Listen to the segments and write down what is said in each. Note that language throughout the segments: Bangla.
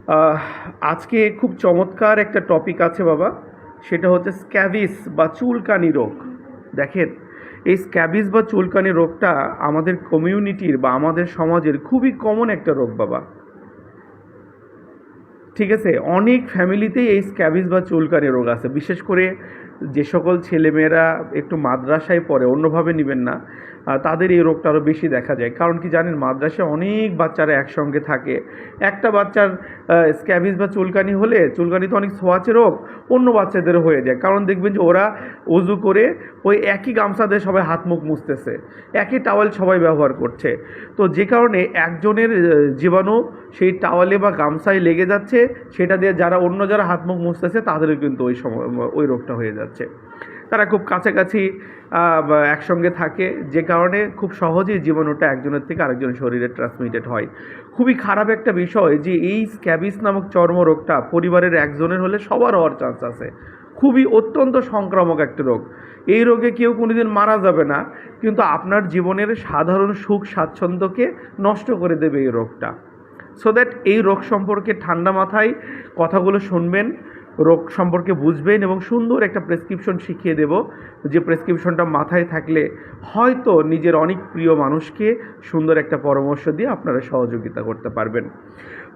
আহ, আজকে খুব চমৎকার একটা টপিক আছে বাবা। সেটা হচ্ছে স্ক্যাবিস বা চুলকানি রোগ। দেখেন, এই স্ক্যাবিস বা চুলকানি রোগটা আমাদের কমিউনিটির বা আমাদের সমাজের খুবই কমন একটা রোগ বাবা। ঠিক আছে, অনেক ফ্যামিলিতেই এই স্ক্যাবিস বা চুলকানি রোগ আছে। বিশেষ করে যে সকল ছেলেমেয়েরা একটু মাদ্রাসায় পড়ে, অন্যভাবে নেবেন না, তাদের এই রোগটা আরও বেশি দেখা যায়। কারণ কি জানেন, মাদ্রাসায় অনেক বাচ্চারা একসঙ্গে থাকে। একটা বাচ্চার স্ক্যাবিস বা চুলকানি হলে, চুলকানি তো অনেক ছোঁয়াচে রোগ, অন্য বাচ্চাদেরও হয়ে যায়। কারণ দেখবেন যে ওরা অজু করে ওই একই গামছা দিয়ে সবাই হাত মুখ মুছতেছে, একই টাওয়েল সবাই ব্যবহার করছে। তো যে কারণে একজনের জীবাণু সেই টাওয়ালে বা গামছায় লেগে যাচ্ছে, সেটা দিয়ে যারা হাত মুখ মুছতেছে তাদেরও কিন্তু ওই সময় ওই রোগটা হয়ে যাচ্ছে। তারা খুব কাছাকাছি একসঙ্গে থাকে, যে কারণে খুব সহজেই জীবাণুটা একজনের থেকে আরেকজনের শরীরে ট্রান্সমিটেড হয়। খুবই খারাপ একটা বিষয় যে এই স্ক্যাবিস নামক চর্মরোগটা পরিবারের একজনের হলে সবার হওয়ার চান্স আছে। খুবই অত্যন্ত সংক্রামক একটা রোগ। এই রোগে কেউ কোনোদিন মারা যাবে না, কিন্তু আপনার জীবনের সাধারণ সুখ স্বাচ্ছন্দ্যকে নষ্ট করে দেবে এই রোগটা। সো দ্যাট এই রোগ সম্পর্কে ঠান্ডা মাথায় কথাগুলো শুনবেন, রোগ সম্পর্কে বুঝবেন এবং সুন্দর একটা প্রেসক্রিপশন শিখিয়ে দেব, যে প্রেসক্রিপশনটা মাথায় থাকলে হয়তো নিজের অনেক প্রিয় মানুষকে সুন্দর একটা পরামর্শ দিয়ে আপনারা সহযোগিতা করতে পারবেন।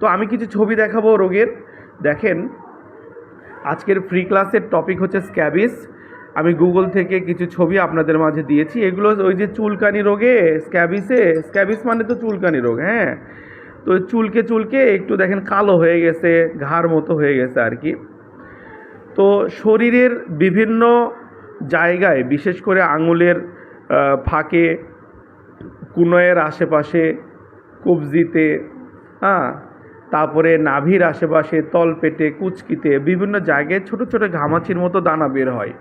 তো আমি কিছু ছবি দেখাবো রোগের। দেখেন, আজকের ফ্রি ক্লাসের টপিক হচ্ছে স্ক্যাবিস। আমি গুগল থেকে কিছু ছবি আপনাদের মাঝে দিয়েছি। এগুলো ওই যে চুলকানি রোগে, স্ক্যাবিস মানে তো চুলকানি রোগ, হ্যাঁ। তো চুলকে চুলকে একটু দেখেন কালো হয়ে গেছে, ঘাড় মতো হয়ে গেছে আর কি। তো শরীরের বিভিন্ন জায়গায়, বিশেষ করে আঙুলের ফাঁকে, কুনয়ের আশেপাশে, কবজিতে, হ্যাঁ, তারপরে নাভির আশেপাশে, তলপেটে, কুচকিতে বিভিন্ন জায়গায় ছোট ছোট ঘামাচির মতো দানা বের হয়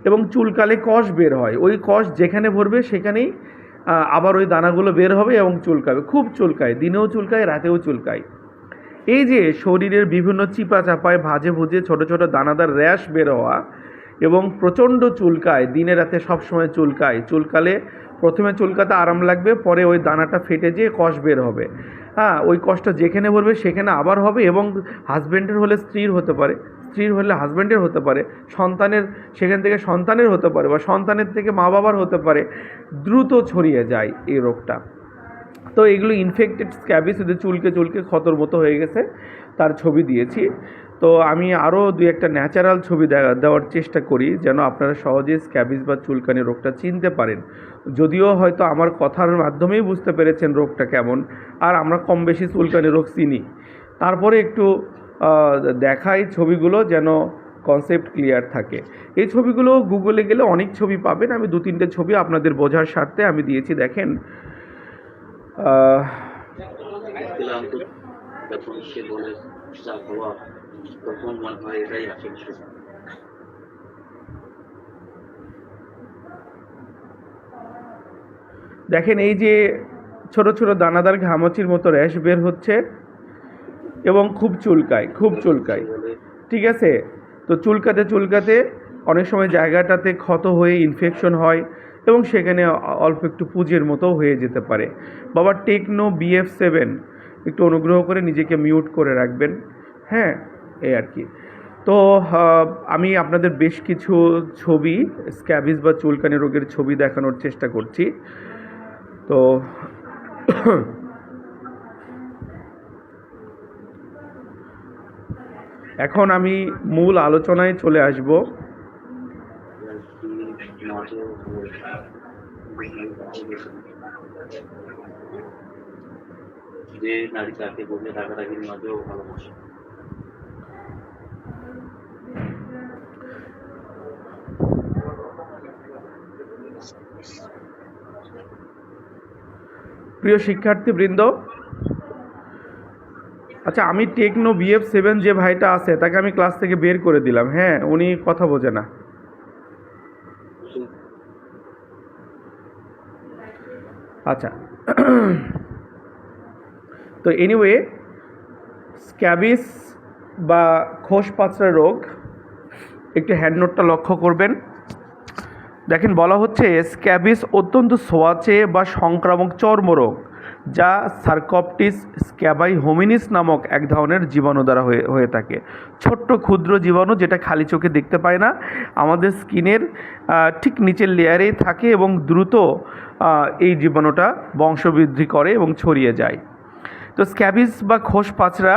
এবং চুলকালে কষ বের হয়। ওই কষ যেখানে ভরবে সেখানেই আবার ওই দানাগুলো বের হবে এবং চুলকাবে। খুব চুলকায়, দিনেও চুলকায়, রাতেও চুলকায়। এই যে শরীরের বিভিন্ন চিপা চাপায়, ভাজে ভুজে ছোট ছোট দানাদার র্যাশ বের হওয়া এবং প্রচণ্ড চুলকায়, দিনে রাতে সবসময় চুলকায়। চুলকালে প্রথমে চুলকাতে আরাম লাগবে, পরে ওই দানাটা ফেটে যেয়ে কষ বের হবে। হ্যাঁ, ওই কষটা যেখানে ভরবে সেখানে আবার হবে এবং হাজব্যান্ডের হলে স্ত্রীর হতে পারে, স্ত্রীর হলে হাজব্যান্ডের হতে পারে, সন্তানের সেখান থেকে সন্তানের হতে পারে, বা সন্তানের থেকে মা বাবার হতে পারে। দ্রুত ছড়িয়ে যায় এই রোগটা। তো এগুলো ইনফেক্টেড স্ক্যাবিস, ওদের চুলকে চুলকে ক্ষতর মতো হয়ে গেছে, তার ছবি দিয়েছি। তো আমি আরও দুই একটা ন্যাচারাল ছবি দেওয়ার চেষ্টা করি, যেন আপনারা সহজে স্ক্যাবিস বা চুলকানি রোগটা চিনতে পারেন। যদিও হয়তো আমার কথার মাধ্যমেই বুঝতে পেরেছেন রোগটা কেমন, আর আমরা কম বেশি চুলকানি রোগ চিনি, তারপরে একটু দেখাই ছবিগুলো যেন কনসেপ্ট ক্লিয়ার থাকে। এই ছবিগুলো গুগলে গেলে অনেক ছবি পাবেন। আমি দু তিনটে ছবি আপনাদের বোঝার স্বার্থে আমি দিয়েছি। দেখেন, দেখলাম তো যখন সে বলে যা হওয়া, তখন মনে হয় এটাই আসল সুখ। দেখেন, এই যে ছোট ছোট দানাদার ঘামাচির মতো র্যাশ বের হচ্ছে এবং খুব চুলকায়, খুব চুলকায়। ঠিক আছে, তো চুলকাতে চুলকাতে অনেক সময় জায়গাটাতে ক্ষত হয়ে ইনফেকশন হয় এবং সেখানে অল্প একটু পুঁজের মতো হয়ে যেতে পারে। বাবা, টেকনো BF7 একটু অনুগ্রহ করে নিজেকে মিউট করে রাখবেন, হ্যাঁ, এই আর কি। তো আমি আপনাদের বেশ কিছু ছবি, স্ক্যাবিস বা চুলকানি রোগের ছবি দেখানোর চেষ্টা করছি। তো এখন আমি মূল আলোচনায় চলে আসব। যে নারী তাকে বলে রাগারাগির মাঝেও ভালোবাসে। প্রিয় শিক্ষার্থীবৃন্দ, আচ্ছা, আমি টেকনো BF7 যে ভাইটা আছে তাকে আমি ক্লাস থেকে বের করে দিলাম। হ্যাঁ, উনি কথা বোঝে না। আচ্ছা, তো এনিওয়ে, স্ক্যাবিস বা খোস পাচড়া রোগ, একটু হ্যান্ডনোটটা লক্ষ্য করবেন। দেখেন, বলা হচ্ছে স্ক্যাবিস অত্যন্ত ছোঁয়াচে বা সংক্রামক চর্মরোগ। যা সার্কপটিস স্ক্যাবাই হোমিনিস নামক এক ধরনের জীবাণু দ্বারা হয়ে থাকে। ছোট্ট ক্ষুদ্র জীবাণু যেটা খালি চোখে দেখতে পায় না, আমাদের স্কিনের ঠিক নিচের লেয়ারেই থাকে এবং দ্রুত এই জীবাণুটা বংশবৃদ্ধি করে এবং ছড়িয়ে যায়। তো স্ক্যাবিস বা খোস পাচড়া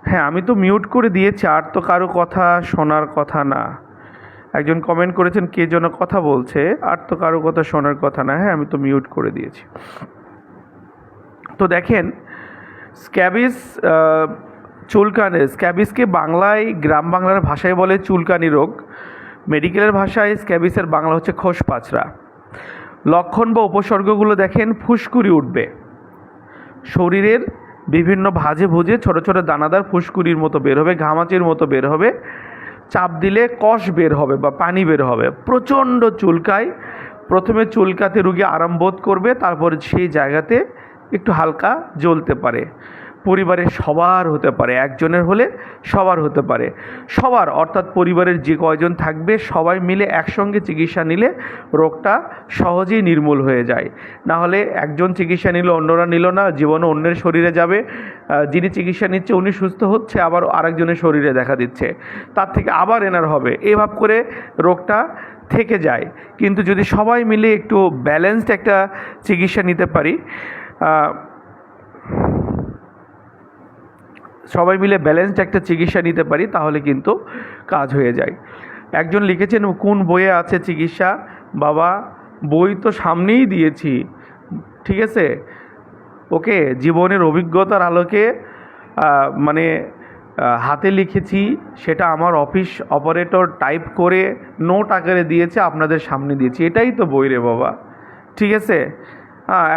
হ্যাঁ, আমি তো মিউট করে দিয়েছি, আর তো কারো কথা শোনার কথা না। একজন কমেন্ট করেছেন কে যেন কথা বলছে, আর তো কারো কথা শোনার কথা না। হ্যাঁ, আমি তো মিউট করে দিয়েছি। তো দেখেন, স্ক্যাবিস চুলকানি, স্ক্যাবিসকে বাংলায় গ্রাম বাংলার ভাষায় বলে চুলকানি রোগ। মেডিকেলের ভাষায় স্ক্যাবিসের বাংলা হচ্ছে খোস পাচড়া। লক্ষণ বা উপসর্গগুলো দেখেন, ফুসকুড়ি উঠবে, শরীরের বিভিন্ন ভাঁজে ভুজে ছোট ছোট দানাদার ফুসকুড়ির মতো বের হবে, ঘামাচির মতো বের হবে, চাপ দিলে কষ বের হবে বা পানি বের হবে, প্রচণ্ড চুলকায়। প্রথমে চুলকাতে রোগী আরাম বোধ করবে, তারপরে সেই জায়গাতে একটু হালকা জ্বলতে পারে। পরিবারের সবার হতে পারে, একজনের হলে সবার হতে পারে। সবার অর্থাৎ পরিবারের যে কয়জন থাকবে সবাই মিলে একসঙ্গে চিকিৎসা নিলে রোগটা সহজেই নির্মূল হয়ে যায়। না হলে একজন চিকিৎসা নিল, অন্যরা নিল না, জীবাণু অন্যের শরীরে যাবে, যিনি চিকিৎসা নিচ্ছে উনি সুস্থ হচ্ছে, আবার আরেকজনের শরীরে দেখা দিচ্ছে, তার থেকে আবার এনার হবে, এভাব করে রোগটা থেকে যায়। কিন্তু যদি সবাই মিলে একটু ব্যালেন্সড একটা চিকিৎসা নিতে পারি, সবাই মিলে ব্যালেন্সড একটা চিকিৎসা নিতে পারি, তাহলে কিন্তু কাজ হয়ে যায়। একজন লিখেছেন কোন বইয়ে আছে চিকিৎসা? বাবা, বই তো সামনেই দিয়েছি, ঠিক আছে? ওকে, জীবনের অভিজ্ঞতার আলোকে মানে হাতে লিখেছি, সেটা আমার অফিস অপারেটর টাইপ করে নোট আকারে দিয়েছে, আপনাদের সামনে দিয়েছি, এটাই তো বই রে বাবা, ঠিক আছে?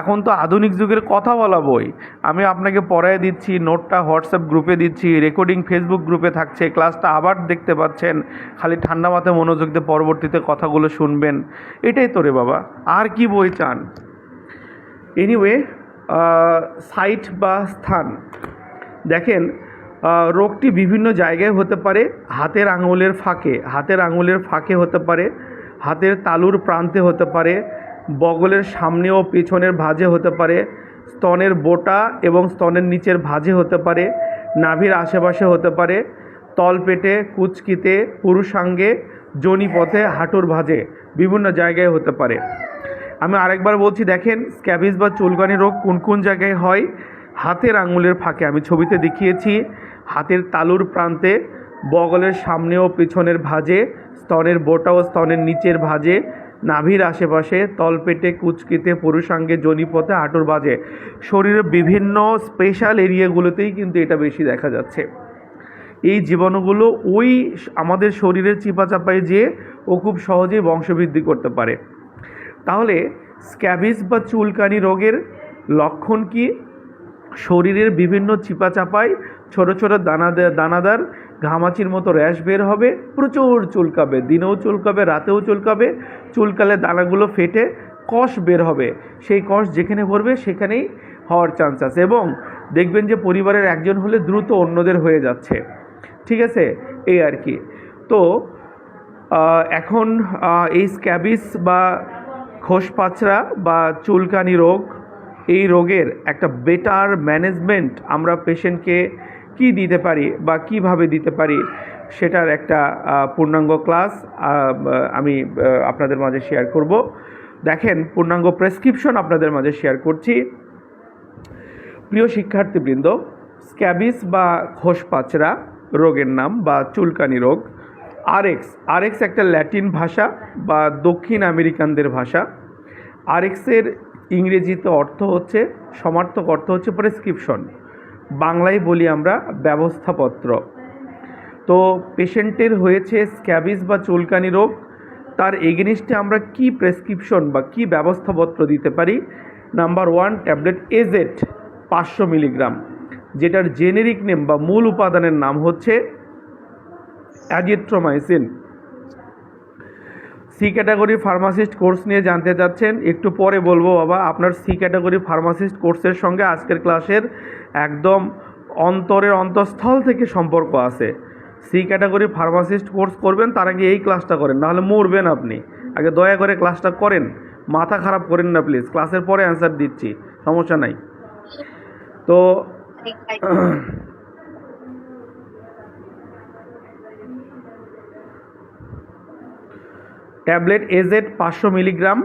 এখন তো আধুনিক যুগের কথা বলা বই, আমি আপনাকে পড়ায় দিচ্ছি, নোটটা হোয়াটসঅ্যাপ গ্রুপে দিচ্ছি, রেকর্ডিং ফেসবুক গ্রুপে থাকছে, ক্লাসটা আবার দেখতে পাচ্ছেন, খালি ঠান্ডা মাথায় মনোযোগ দিয়ে পরবর্তীতে কথাগুলো শুনবেন, এটাই তো রে বাবা, আর কি বই চান? এনিওয়ে, সাইট বা স্থান দেখেন, রোগটি বিভিন্ন জায়গায় হতে পারে। হাতের আঙুলের ফাঁকে হতে পারে, হাতের তালুর প্রান্তে হতে পারে, বগলের সামনে ও পেছনের ভাঁজে হতে পারে, স্তনের বোটা এবং স্তনের নিচের ভাঁজে হতে পারে, নাভির আশেপাশে হতে পারে, তলপেটে, কুচকিতে, পুরুষাঙ্গে, যোনিপথে, হাঁটুর ভাঁজে, বিভিন্ন জায়গায় হতে পারে। আমি আরেকবার বলছি, দেখেন, স্ক্যাবিস বা চুলকানি রোগ কোন কোন জায়গায় হয়? হাতের আঙুলের ফাঁকে, আমি ছবিতে দেখিয়েছি, হাতের তালুর প্রান্তে, বগলের সামনে ও পেছনের ভাঁজে, স্তনের বোটা ও স্তনের নিচের ভাঁজে, নাভির আশেপাশে, তলপেটে, কুচকিতে, পুরুষাঙ্গে, যোনিপথে, হাঁটুর ভাঁজে। শরীরের বিভিন্ন স্পেশাল এরিয়াগুলোতেই কিন্তু এটা বেশি দেখা যাচ্ছে। এই জীবাণুগুলো ওই আমাদের শরীরের চিপাচাপায় যেয়ে ও খুব সহজেই বংশবৃদ্ধি করতে পারে। তাহলে স্ক্যাবিস বা চুলকানি রোগের লক্ষণ কি? শরীরের বিভিন্ন চিপাচাপায় ছোট ছোট দানাদার ঘামাচির মতো র্যাশ বের হবে, প্রচুর চুলকাবে, দিনেও চুলকাবে, রাতেও চুলকাবে, চুলকালে দানাগুলো ফেটে কষ বের হবে, সেই কষ যেখানে পড়বে সেখানেই হওয়ার চান্স আছে, এবং দেখবেন যে পরিবারের একজন হলে দ্রুত অন্যদের হয়ে যাচ্ছে, ঠিক আছে? এই আর কি। তো এখন এই স্ক্যাবিস বা খোস পাচড়া বা চুলকানি রোগ, এই রোগের একটা বেটার ম্যানেজমেন্ট আমরা পেশেন্টকে কি দিতে পারি বা কিভাবে দিতে পারি, সেটার একটা পূর্ণাঙ্গ ক্লাস আমি আপনাদের মাঝে শেয়ার করব। দেখেন, পূর্ণাঙ্গ প্রেসক্রিপশন আপনাদের মাঝে শেয়ার করছি। প্রিয় শিক্ষার্থীবৃন্দ, স্ক্যাবিস বা খোস পাচড়া রোগের নাম বা চুলকানি রোগ, আরএক্স একটা ল্যাটিন ভাষা বা দক্ষিণ আমেরিকানদের ভাষা। আরএক্সের ইংরেজিতে অর্থ হচ্ছে, সমার্থক অর্থ হচ্ছে প্রেসক্রিপশন, বাংলায় বলি আমরা ব্যবস্থাপত্র। তো পেশেন্টের হয়েছে স্ক্যাবিস বা চুলকানি রোগ, তার এগেনিস্টে আমরা কি প্রেসক্রিপশন বা কি ব্যবস্থাপত্র দিতে পারি? নাম্বার 1, ট্যাবলেট এজেড 500 মিলিগ্রাম, যেটার জেনেরিক নেম বা মূল উপাদানের নাম হচ্ছে azithromycin. C category pharmacist course নিয়ে জানতে চাচ্ছেন, একটু পরে বলবো বাবা। আপনার সি ক্যাটাগরি ফার্মাসিস্ট কোর্সের সঙ্গে আজকের ক্লাসের একদম অন্তরের অন্তঃস্থল থেকে সম্পর্ক আছে। সি ক্যাটাগরি ফার্মাসিস্ট কোর্স করবেন, তার আগে এই ক্লাসটা করেন, নাহলে মরবেন আপনি, আগে দয়া করে ক্লাসটা করেন, মাথা খারাপ করেন না প্লিজ, ক্লাসের পরে অ্যান্সার দিচ্ছি, সমস্যা নাই। তো ট্যাবলেট এজেড 500 মিলিগ্রাম,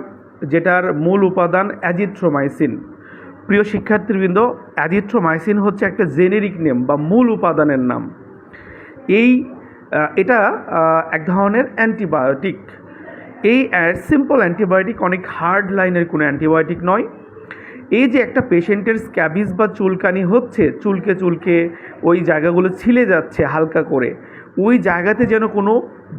যেটার মূল উপাদান অ্যাজিথ্রোমাইসিন। প্রিয় শিক্ষার্থীবৃন্দ, অ্যাজিথ্রোমাইসিন হচ্ছে একটা জেনেরিক নেম বা মূল উপাদানের নাম। এটা এক ধরনের অ্যান্টিবায়োটিক। এই সিম্পল অ্যান্টিবায়োটিক, অনেক হার্ড লাইনের কোনো অ্যান্টিবায়োটিক নয়। এই যে একটা পেশেন্টের স্ক্যাবিস বা চুলকানি হচ্ছে, চুলকে চুলকে ওই জায়গাগুলো ছিলে যাচ্ছে হালকা করে, ওই জায়গাতে যেন কোনো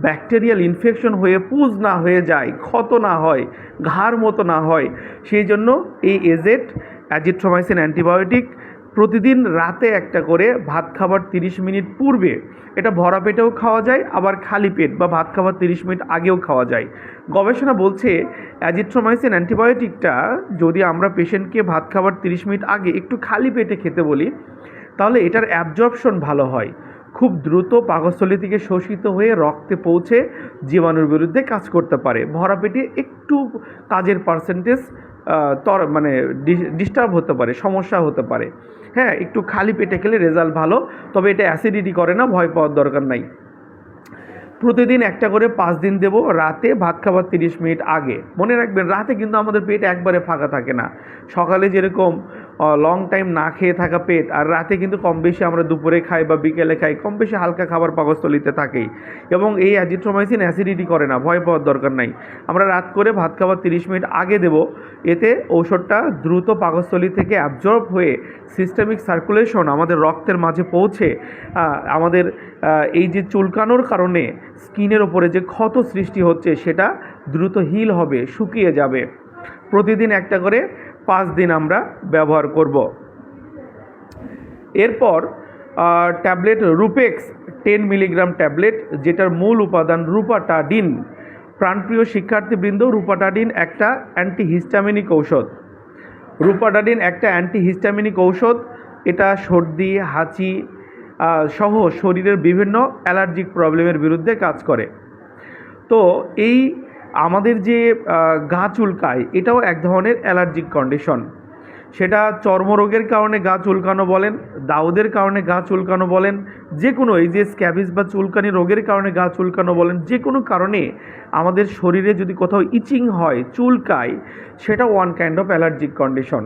ব্যাকটেরিয়াল ইনফেকশন হয়ে পুজ না হয়ে যায়, ক্ষত না হয়, ঘাড় মতো না হয়, সেই জন্য এই এজেড অ্যাজিথ্রোমাইসিন অ্যান্টিবায়োটিক প্রতিদিন রাতে একটা করে ভাত খাবার 30 মিনিট পূর্বে, এটা ভরা পেটেও খাওয়া যায়, আবার খালি পেট বা ভাত খাবার 30 মিনিট আগেও খাওয়া যায়। গবেষণা বলছে অ্যাজিথ্রোমাইসিন অ্যান্টিবায়োটিকটা যদি আমরা পেশেন্টকে ভাত খাবার 30 মিনিট আগে একটু খালি পেটে খেতে বলি, তাহলে এটার অ্যাবজর্পশন ভালো হয়, খুব দ্রুত পাকস্থলী থেকে শোষিত হয়ে রক্তে পৌঁছে জীবাণুর বিরুদ্ধে কাজ করতে পারে। ভরা পেটে একটু কাজের পার্সেন্টেজ ডিস্টার্ব হতে পারে, সমস্যা হতে পারে। হ্যাঁ, একটু খালি পেটে খেলে রেজাল্ট ভালো, তবে এটা অ্যাসিডিটি করে না, ভয় পাওয়ার দরকার নাই। প্রতিদিন একটা করে 5 দিন দেবো, রাতে ভাত খাবার 30 মিনিট আগে। মনে রাখবেন, রাতে কিন্তু আমাদের পেট একবারে ফাঁকা থাকে না। সকালে যেরকম লং টাইম না খেয়ে থাকা পেট, আর রাতে কিন্তু কম বেশি আমরা দুপুরে খাই বা বিকেলে খাই, কম বেশি হালকা খাবার পাকস্থলীতে থাকেই। এবং এই অ্যাজিথ্রোমাইসিন অ্যাসিডিটি করে না, ভয় পাওয়ার দরকার নাই। আমরা রাত করে ভাত খাবার 30 মিনিট আগে দেব, এতে ঔষধটা দ্রুত পাকস্থলী থেকে অ্যাবজর্ব হয়ে সিস্টেমিক সার্কুলেশন আমাদের রক্তের মাঝে পৌঁছে আমাদের এই যে চুলকানোর কারণে স্কিনের ওপরে যে ক্ষত সৃষ্টি হচ্ছে সেটা দ্রুত হিল হবে, শুকিয়ে যাবে। প্রতিদিন একটা করে 5 দিন আমরা ব্যবহার করব। এরপর ট্যাবলেট রুপেক্স 10 মিলিগ্রাম ট্যাবলেট, যেটার মূল উপাদান রুপাটাডিন। প্রাণপ্রিয় শিক্ষার্থীবৃন্দ, রুপাটাডিন একটা অ্যান্টিহিস্টামিনিক ঔষধ। রুপাটাডিন একটা অ্যান্টিহিস্টামিনিক ঔষধ। এটা সর্দি, হাঁচি সহ শরীরের বিভিন্ন অ্যালার্জিক প্রবলেমের বিরুদ্ধে কাজ করে। তো এই আমাদের যে গা চুলকায়, এটাও এক ধরনের অ্যালার্জিক কন্ডিশন। সেটা চর্মরোগের কারণে গা চুলকানো বলেন, দাউদের কারণে গা চুলকানো বলেন, যে কোনো এই যে স্ক্যাবিস বা চুলকানি রোগের কারণে গা চুলকানো বলেন, যে কোনো কারণে আমাদের শরীরে যদি কোথাও ইচিং হয়, চুলকায়, সেটাও one kind of allergic condition.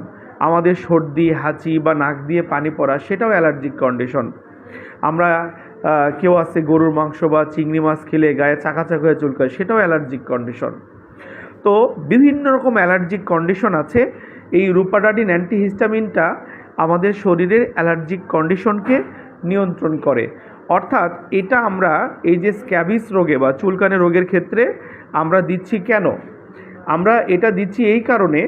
আমাদের সর্দি, হাঁচি বা নাক দিয়ে পানি পড়া, সেটাও অ্যালার্জিক কন্ডিশন। আমরা কেউ আছে গরুর মাংস বা চিংড়ি মাছ খেলে গায়ে চাকাচাক হয়ে চুলকায়, সেটাও অ্যালার্জিক কন্ডিশন। তো বিভিন্ন রকম অ্যালার্জিক কন্ডিশন আছে। এই রুপাটাডিন অ্যান্টিহিস্টামিনটা আমাদের শরীরের অ্যালার্জিক কন্ডিশনকে নিয়ন্ত্রণ করে। অর্থাৎ এটা আমরা এই যে স্ক্যাবিস রোগে বা চুলকানি রোগের ক্ষেত্রে আমরা দিচ্ছি কেন? আমরা এটা দিচ্ছি এই কারণে,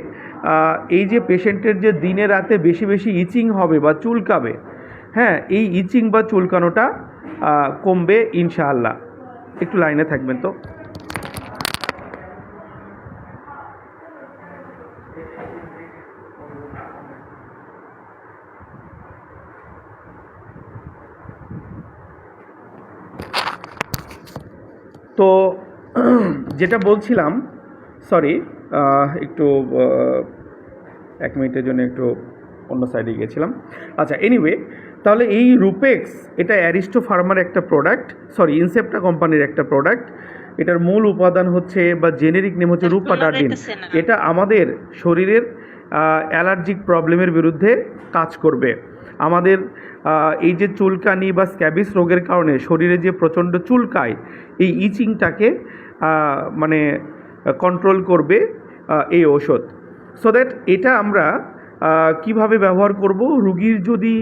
এই যে পেশেন্টের যে দিনে রাতে বেশি বেশি ইচিং হবে বা চুলকাবে, হ্যাঁ, এই ইচিং বা চুলকানোটা কমবে ইনশাআল্লাহ। একটু লাইনে থাকবেন তো। তো যেটা বলছিলাম, সরি, একটু 1 মিনিটের জন্য একটু অন্য সাইডে গিয়েছিলাম। আচ্ছা, এনিওয়ে, তাহলে এই রুপেক্স এটা অ্যারিস্টো ফার্মার একটা প্রোডাক্ট, সরি ইনসেপ্টা কোম্পানির একটা প্রোডাক্ট। এটার মূল উপাদান হচ্ছে বা জেনেরিক নেম হচ্ছে রুপাটাডিন। এটা আমাদের শরীরের অ্যালার্জিক প্রবলেমের বিরুদ্ধে কাজ করবে। আমাদের এই যে চুলকানি বা স্ক্যাবিস রোগের কারণে শরীরে যে প্রচণ্ড চুলকায়, এই ইচিংটাকে মানে কন্ট্রোল করবে এই ঔষধ। সো দ্যাট এটা আমরা কিভাবে ব্যবহার করব? রুগীর যদি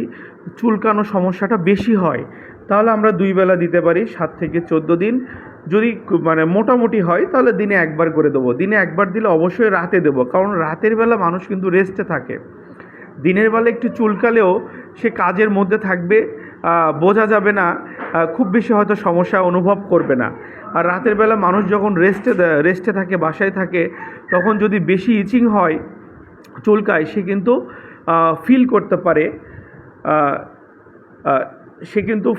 চুলকানো সমস্যাটা বেশি হয়, তাহলে আমরা 2 বেলা দিতে পারি, 7 থেকে 14 দিন। যদি মানে মোটামুটি হয়, তাহলে দিনে 1 বার করে দেবো। দিনে 1 বার দিলে অবশ্যই রাতে দেবো, কারণ রাতের বেলা মানুষ কিন্তু রেস্টে থাকে। দিনের বেলা একটু চুলকালেও সে কাজের মধ্যে থাকবে, বোঝা যাবে না, খুব বেশি হয়তো সমস্যা অনুভব করবে না। আর রাতের বেলা মানুষ যখন রেস্টে থাকে, বাসায় থাকে, তখন যদি বেশি ইচিং হয়, চুলকায়, সে কিন্তু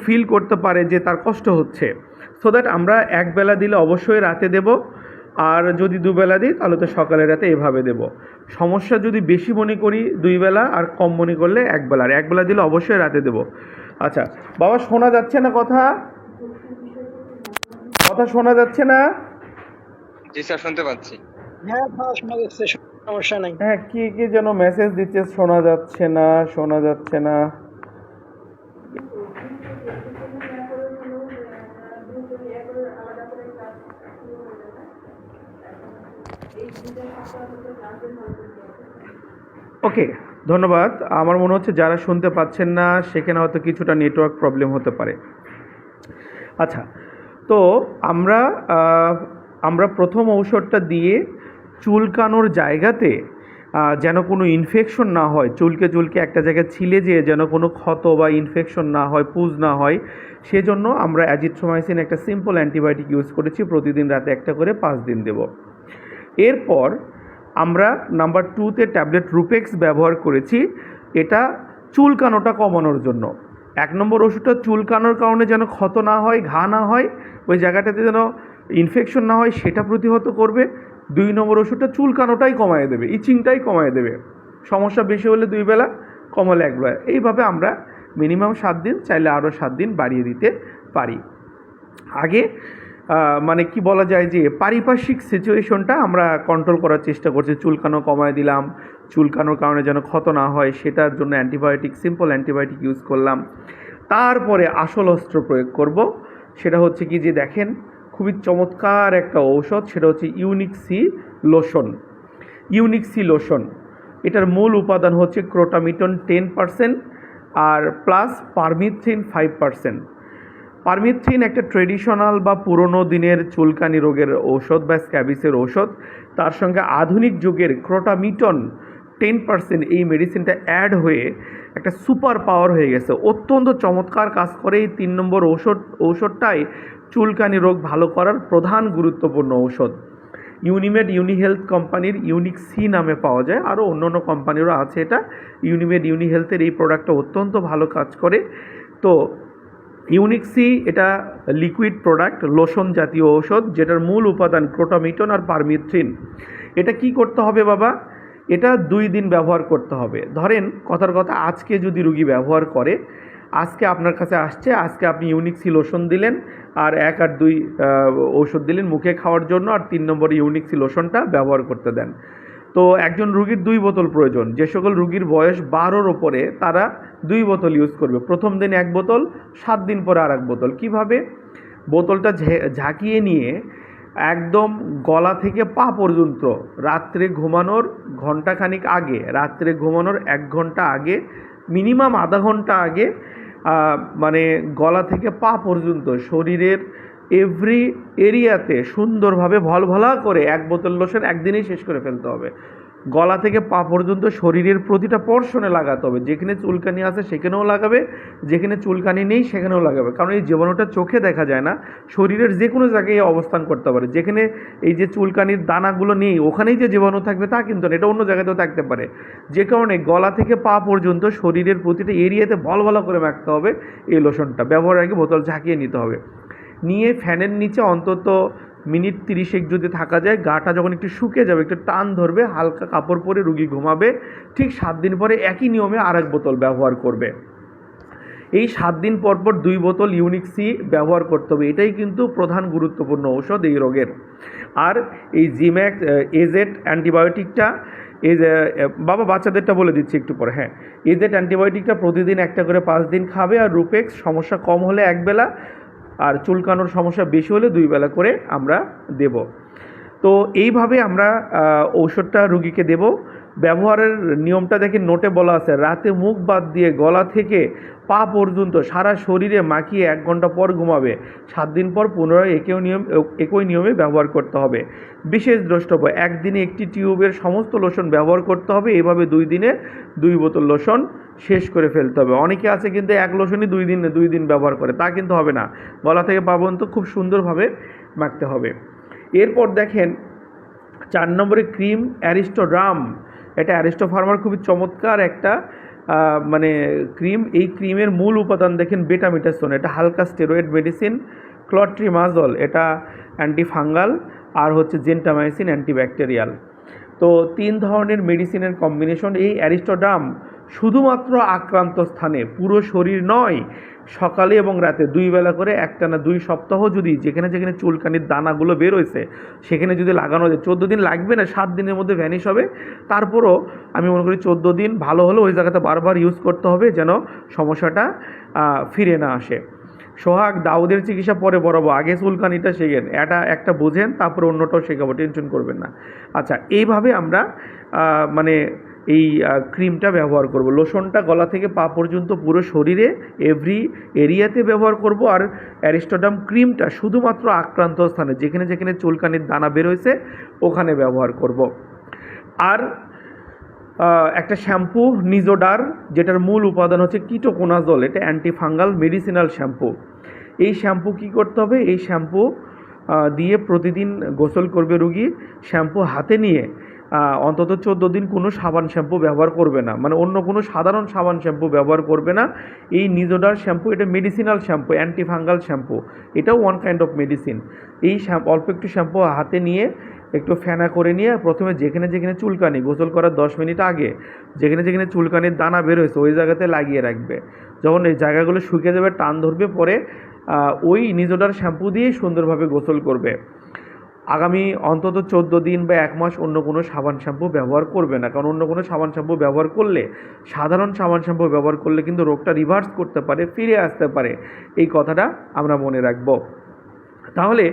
ফিল করতে পারে যে তার কষ্ট হচ্ছে। সো দ্যাট আমরা 1 বেলা দিলে অবশ্যই রাতে দেব, আর যদি দুবেলা দিই তাহলে তো সকালে রাতে এভাবে দেব। সমস্যা যদি বেশি মনে করি 2 বেলা, আর কম মনে করলে 1 বেলা। আর 1 বেলা দিলে অবশ্যই রাতে দেব। আচ্ছা বাবা, শোনা যাচ্ছে না কথা? কথা শোনা যাচ্ছে না? জি স্যার, শুনতে পাচ্ছি। হ্যাঁ হ্যাঁ, শোনা যাচ্ছে, সমস্যা নাই। হ্যাঁ, কি যেন মেসেজ দিচ্ছে, শোনা যাচ্ছে না, শোনা যাচ্ছে না। ওকে, ধন্যবাদ। আমার মনে হচ্ছে যারা শুনতে পাচ্ছেন না সেখানে হয়তো কিছুটা নেটওয়ার্ক প্রবলেম হতে পারে। আচ্ছা, তো আমরা আমরা প্রথম ঔষধটা দিয়ে চুলকানোর জায়গাতে যেন কোনো ইনফেকশন না হয়, চুলকে একটা জায়গায় ছিলে যেয়ে যেন কোনো ক্ষত বা ইনফেকশন না হয়, পুজ না হয়, সেজন্য আমরা অ্যাজিথ্রোমাইসিন একটা সিম্পল অ্যান্টিবায়োটিক ইউজ করেছি। প্রতিদিন রাতে একটা করে 5 দিন দেব। এরপর আমরা নাম্বার 2তে ট্যাবলেট রুপেক্স ব্যবহার করেছি। এটা চুলকানোটা কমানোর জন্য। 1 নম্বর ওষুধটা চুলকানোর কারণে যেন ক্ষত না হয়, ঘা না হয়, ওই জায়গাটাতে যেন ইনফেকশন না হয়, সেটা প্রতিহত করবে। 2 নম্বর ওষুধটা চুলকানোটাই কমায় দেবে, ইচিংটাই কমায় দেবে। সমস্যা বেশি হলে 2 বেলা, কম হলে 1 বেলা। এইভাবে আমরা মিনিমাম 7 দিন, চাইলে আরও 7 দিন বাড়িয়ে দিতে পারি। আগে মানে কি বলা যায় যে পারিপার্শ্বিক সিচুয়েশনটা আমরা কন্ট্রোল করার চেষ্টা করছি। চুলকানো কমায় দিলাম, চুলকানোর কারণে যেন ক্ষত না হয় সেটার জন্য অ্যান্টিবায়োটিক, সিম্পল অ্যান্টিবায়োটিক ইউজ করলাম। তারপরে আসল অস্ত্র প্রয়োগ করব। সেটা হচ্ছে কি যে দেখেন, খুবই চমৎকার একটা ঔষধ, সেটা হচ্ছে unique C lotion. Unique C lotion, এটার মূল উপাদান হচ্ছে ক্রোটামিটন 10% আর প্লাস পারমিথ্রিন 5%। পারমিথ্রিন একটা ট্রেডিশনাল বা পুরনো দিনের চুলকানি রোগের ঔষধ বা স্ক্যাবিসের ঔষধ। তার সঙ্গে আধুনিক যুগের ক্রোটামিটন 10% এই মেডিসিনটা অ্যাড হয়ে একটা সুপার পাওয়ার হয়ে গেছে। অত্যন্ত চমৎকার কাজ করে এই 3 নম্বর ঔষধটাই চুলকানি রোগ ভালো করার প্রধান গুরুত্বপূর্ণ ঔষধ। ইউনিমেড ইউনিহেলথ কোম্পানির ইউনিক সি নামে পাওয়া যায়, আরও অন্য অন্য কোম্পানিরও আছে। এটা ইউনিমেড ইউনিহেলথের এই প্রোডাক্টটা অত্যন্ত ভালো কাজ করে। তো ইউনিক সি এটা লিকুইড প্রোডাক্ট, লোশন জাতীয় ঔষধ, যেটার মূল উপাদান ক্রোটামিটন আর পারমিথ্রিন। এটা কি করতে হবে বাবা? এটা 2 দিন ব্যবহার করতে হবে। ধরেন কথার কথা, আজকে যদি রুগী ব্যবহার করে, আজকে আপনার কাছে আসছে, আজকে আপনি ইউনিক সি লোশন দিলেন আর 1 আর 2 ঔষধ দিলেন মুখে খাওয়ার জন্য, আর 3 নম্বরে ইউনিক সি লোশনটা ব্যবহার করতে দেন। তো একজন রুগীর 2 বোতল প্রয়োজন। যে সকল রুগীর বয়স 12-র ওপরে তারা 2 বোতল ইউজ করবে। প্রথম দিন 1 বোতল, 7 দিন পরে আর 1 বোতল। কীভাবে? বোতলটা ঝাঁকিয়ে নিয়ে একদম গলা থেকে পা পর্যন্ত রাত্রে ঘুমানোর ঘণ্টাখানিক আগে, রাত্রে ঘুমানোর 1 ঘন্টা আগে, মিনিমাম আধা ঘন্টা আগে, মানে গলা থেকে পা পর্যন্ত শরীরের এভরি এরিয়াতে সুন্দরভাবে ভলভলা করে 1 বোতল লোশন একদিনেই শেষ করে ফেলতে হবে। গলা থেকে পা পর্যন্ত শরীরের প্রতিটা পোর্শনে লাগাতে হবে। যেখানে চুলকানি আছে সেখানেও লাগাবে, যেখানে চুলকানি নেই সেখানেও লাগাবে। কারণ এই জীবাণুটা চোখে দেখা যায় না, শরীরের যে কোনো জায়গায় অবস্থান করতে পারে। যেখানে এই যে চুলকানির দানাগুলো নেই ওখানেই যে জীবাণু থাকবে তা কিন্তু না, এটা অন্য জায়গাতেও থাকতে পারে। যে কারণে গলা থেকে পা পর্যন্ত শরীরের প্রতিটা এরিয়াতে ভলভলা করে মাখতে হবে এই লোশনটা। ব্যবহারের আগে বোতল ঝাঁকিয়ে নিতে হবে। নিয়ে ফ্যানের নিচে অন্তত মিনিট 30 যদি থাকা যায়, গাটা যখন একটু শুকিয়ে যাবে, একটু টান ধরবে, হালকা কাপড় পরে রুগী ঘুমাবে। ঠিক 7 দিন পরে একই নিয়মে আর 1 বোতল ব্যবহার করবে। এই 7 দিন পর পর 2 বোতল ইউনিক সি ব্যবহার করতে হবে। এটাই কিন্তু প্রধান গুরুত্বপূর্ণ ঔষধ এই রোগের। আর এই জিম্যাক্স এজেড অ্যান্টিবায়োটিকটা, বাবা বাচ্চাদেরটা বলে দিচ্ছি একটু পরে। হ্যাঁ, এজেড অ্যান্টিবায়োটিকটা প্রতিদিন একটা করে 5 দিন খাবে। আর রুপেক্স সমস্যা কম হলে 1 বেলা, আর চুলকানোর সমস্যা বেশি হলে 2 বেলা করে আমরা দেব। তো এইভাবে আমরা ঔষধটা রুগীকে দেব। ব্যবহারের নিয়মটা দেখে নোটে বলা আছে, রাতে মুখ বাদ দিয়ে গলা থেকে পা পর্যন্ত সারা শরীরে মাখিয়ে 1 ঘন্টা পর ঘুমাবে। 7 দিন পর পুনরায় একই নিয়মে ব্যবহার করতে হবে। বিশেষ দ্রষ্টব্য, একদিনে একটি টিউবের সমস্ত লোশন ব্যবহার করতে হবে। এইভাবে 2 দিনে 2 বোতল লোশন শেষ করে ফেলতে হবে। অনেকে আছে কিন্তু 1 লোশনই 2 দিন ব্যবহার করে, তা কিন্তু হবে না। গলা থেকে পা পর্যন্ত খুব সুন্দরভাবে মাখতে হবে। এরপর দেখেন 4 নম্বরে ক্রিম অ্যারিস্টোড্রাম। এটা অ্যারিস্টো ফার্মার খুবই চমৎকার একটা মানে ক্রিম। এই ক্রিমের মূল উপাদান দেখেন বেটামিটাসোন। এটা হালকা স্টেরয়েড মেডিসিন। ক্লট্রিমাজল, এটা অ্যান্টিফাঙ্গাল। আর হচ্ছে জেন্টামাইসিন অ্যান্টিব্যাকটেরিয়াল। তো 3 ধরনের মেডিসিনের কম্বিনেশন। এই অ্যারিস্টোডাম শুধুমাত্র আক্রান্ত স্থানে, পুরো শরীর নয়, সকালে এবং রাতে 2 বেলা করে একটানা 2 সপ্তাহ যদি যেখানে যেখানে চুলকানির দানাগুলো বের হয়েছে সেখানে যদি লাগানো যায়, 14 দিন লাগবে না, 7 দিনের মধ্যে ভ্যানিশ হবে। তারপরও আমি মনে করি 14 দিন ভালো হলেও ওই জায়গাতে বারবার ইউজ করতে হবে যেন সমস্যাটা ফিরে না আসে। সোহাগ, দাউদের চিকিৎসা পরে বরাবর, আগে চুলকানিটা শেখেন, একটা বোঝেন, তারপরে অন্যটাও শেখাবো, টেনশন করবেন না। আচ্ছা, এইভাবে আমরা মানে এই ক্রিমটা ব্যবহার করব। লোশনটা গলা থেকে পা পর্যন্ত পুরো শরীরে এভরি এরিয়াতে ব্যবহার করব। আর অ্যারিস্টোডাম ক্রিমটা শুধুমাত্র আক্রান্ত স্থানে যেখানে যেখানে চুলকানির দানা বের হয়েছে ওখানে ব্যবহার করব। আর একটা শ্যাম্পু নিজোডার, যেটার মূল উপাদান হচ্ছে কিটোকোনাজল, এটা অ্যান্টিফাঙ্গাল মেডিসিনাল শ্যাম্পু। এই শ্যাম্পু কি করতে হবে, এই শ্যাম্পু দিয়ে প্রতিদিন গোসল করবে রুগী। শ্যাম্পু হাতে নিয়ে অন্তত 14 দিন কোনো সাবান শ্যাম্পু ব্যবহার করবে না, মানে অন্য কোনো সাধারণ সাবান শ্যাম্পু ব্যবহার করবে না। এই নিজোডার শ্যাম্পু এটা মেডিসিনাল শ্যাম্পু, অ্যান্টিফাঙ্গাল শ্যাম্পু, এটাও ওয়ান কাইন্ড অফ মেডিসিন। এই অল্প একটু শ্যাম্পু হাতে নিয়ে একটু ফেনা করে নিয়ে প্রথমে যেখানে যেখানে চুলকানি, গোসল করার 10 মিনিট আগে যেখানে যেখানে চুলকানির দানা বের হয়েছে ওই জায়গাতে লাগিয়ে রাখবে। যখন এই জায়গাগুলো শুকিয়ে যাবে, টান ধরবে, পরে ওই নিজোডার শ্যাম্পু দিয়েই সুন্দরভাবে গোসল করবে। আগামী অন্তত 14 দিন বা 1 মাস অন্য কোনো সাবান শ্যাম্পু ব্যবহার করবে না, কারণ অন্য কোনো সাবান শ্যাম্পু ব্যবহার করলে, সাধারণ সাবান শ্যাম্পু ব্যবহার করলে কিন্তু রোগটা রিভার্স করতে পারে, ফিরে আসতে পারে। এই কথাটা আমরা মনে রাখব। তাহলে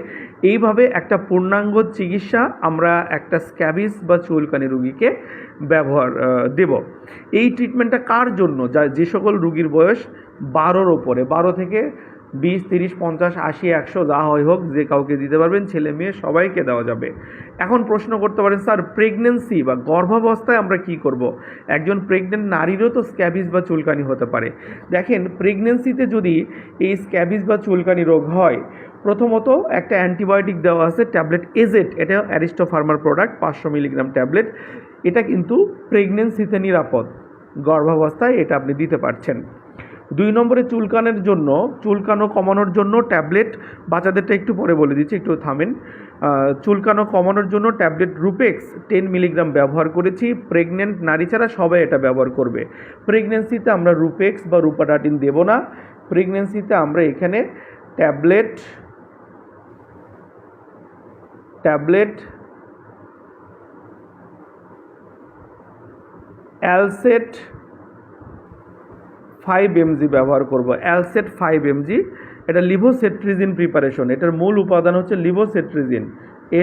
এইভাবে একটা পূর্ণাঙ্গ চিকিৎসা আমরা একটা স্ক্যাবিস বা চুলকানি রুগীকে ব্যবহার দেব। এই ট্রিটমেন্টটা কার জন্য? যে সকল রুগীর বয়স 12-র ওপরে, 12 থেকে 20, 30, 50, 80, 100 যা হয় হোক, যে কাউকে দিতে পারবেন, ছেলে মেয়ে সবাইকে দেওয়া যাবে। এখন প্রশ্ন করতে পারেন, স্যার প্রেগনেন্সি বা গর্ভাবস্থায় আমরা কি করব? একজন প্রেগনেন্ট নারীরও তো স্ক্যাবিস বা চুলকানি হতে পারে। দেখেন, প্রেগনেন্সিতে যদি এই স্ক্যাবিস বা চুলকানি রোগ হয়, প্রথমত একটা অ্যান্টিবায়োটিক দেওয়া আছে, ট্যাবলেট এজেট, এটা Aristo farmer product, 500 milligram tablet. এটা কিন্তু প্রেগনেন্সিতে নিরাপদ, গর্ভাবস্থায় এটা আপনি দিতে পারছেন। 2 নম্বরে চুলকানো কমানোর জন্য ট্যাবলেট, বাচ্চাদেরটা একটু পরে বলে দিচ্ছি, একটু থামেন। চুলকানো কমানোর জন্য ট্যাবলেট রুপেক্স 10 মিলিগ্রাম ব্যবহার করেছি। প্রেগনেন্ট নারী ছাড়া সবাই এটা ব্যবহার করবে। প্রেগনেন্সিতে আমরা রুপেক্স বা রুপাডাটিন দেব না। প্রেগনেন্সিতে আমরা এখানে ট্যাবলেট অ্যালসেট 5 mg ব্যবহার করব। অ্যালসেট 5 mg, এটা লিভোসেট্রিজিন প্রিপারেশন। এটার মূল উপাদান হচ্ছে লিভোসেট্রিজিন,